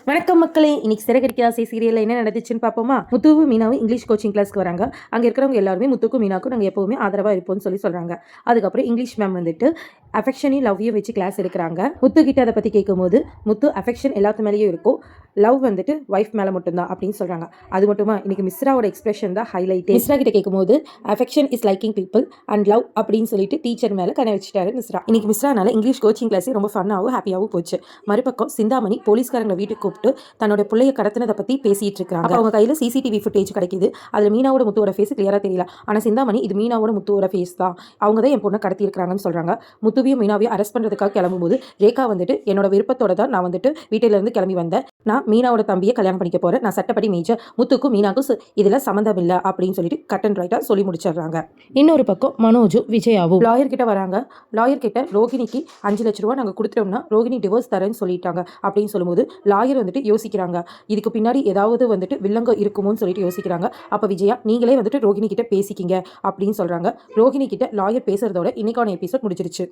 வணக்கம் மக்களே, இன்னைக்கு சிறகடிக்க ஆசை சீரியலில் என்ன நடந்துச்சுன்னு பார்ப்போமா? முத்துவும் மீனாவும் இங்கிலீஷ் கோச்சிங் கிளாஸ்க்கு வராங்க. அங்கே இருக்கிறவங்க எல்லாருமே முத்துக்கும் மீனாக்கும் நாங்கள் எப்போவுமே ஆதரவாக இருப்போம்னு சொல்கிறாங்க. அதுக்கப்புறம் இங்கிலீஷ் மேம் வந்துட்டு அஃபெக்ஷனையும் லவ்வையும் வச்சு கிளாஸ் எடுக்கிறாங்க. முத்து கிட்ட அதை பற்றி கேட்கும்போது முத்து அஃபெக்ஷன் எல்லாத்து மேலேயும் இருக்கும், லவ் வந்துட்டு ஒய்ஃப் மேலே மட்டும்தான் அப்படின்னு சொல்கிறாங்க. அது மட்டுமா, இன்னைக்கு மிஸ்ராவோட எக்ஸ்பிரஷன் தான் ஹைலைட். மிஸ்ரா கிட்ட கேட்கும்போது affection is liking people and love அப்படின்னு சொல்லிட்டு டீச்சர் மேலே கண்ணை வச்சுட்டாரு மிஸ்ரா. இன்னைக்கு மிஸ்ரானால இங்கிலீஷ் கோச்சிங் கிளாஸே ரொம்ப ஃபன்னாகவும் ஹாப்பியாகவும் போச்சு. மறுபக்கம் சிந்தாமணி போலீஸ்காரங்களை வீட்டுக்கு கூப்பிட்டு தன்னோட பிள்ளைய கடத்தினதை பற்றி பேசிட்டு இருக்காங்க. அவங்க கையில் சிசிடிவி ஃபுட்டேஜ் கிடைக்குது. அதில் மீனாவோட முத்துவோட ஃபேஸ் கிளியராக தெரியல. ஆனால் சிந்தாமணி இது மீனாவோட முத்துவோட ஃபேஸ் தான், அவங்க தான் என் பொண்ணை கடத்தி இருக்கிறாங்கன்னு சொல்கிறாங்க. முத்துவையும் மீனாவையும் அரெஸ்ட் பண்ணுறதுக்காக கிளம்பும்போது ரேகா வந்துட்டு என்னோட விருப்பத்தோட தான் நான் வந்துட்டு வீட்டிலேருந்து கிளம்பி வந்தேன். நான் மீனாவோட தம்பியை கல்யாணம் பண்ணிக்க போகிறேன். நான் சட்டப்படி மேஜர், முத்துக்கும் மீனாக்கும் இதில் சம்மந்தம் இல்லை அப்படின்னு சொல்லிட்டு கட் அண்ட் ரைட்டாக சொல்லி முடிச்சிடுறாங்க. இன்னொரு பக்கம் மனோஜும் விஜயாவும் லாயர் கிட்ட வராங்க. லாயர் கிட்ட ரோகிணிக்கு 5 லட்ச ரூபா நாங்கள் கொடுத்துட்டோம்னா ரோகிணி டிவோர்ஸ் தரேன்னு சொல்லிட்டாங்க அப்படின்னு சொல்லும்போது லாயர் வந்துட்டு யோசிக்கிறாங்க, இதுக்கு பின்னாடி ஏதாவது வந்துட்டு வில்லங்க இருக்குமோன்னு சொல்லிட்டு யோசிக்கிறாங்க. அப்போ விஜயா, நீங்களே வந்துட்டு ரோகிணி கிட்ட பேசிக்கிங்க அப்படின்னு சொல்கிறாங்க. ரோகிணி கிட்ட லாயர் பேசுறதோட இன்னைக்கான எபிசோட் முடிச்சிருச்சு.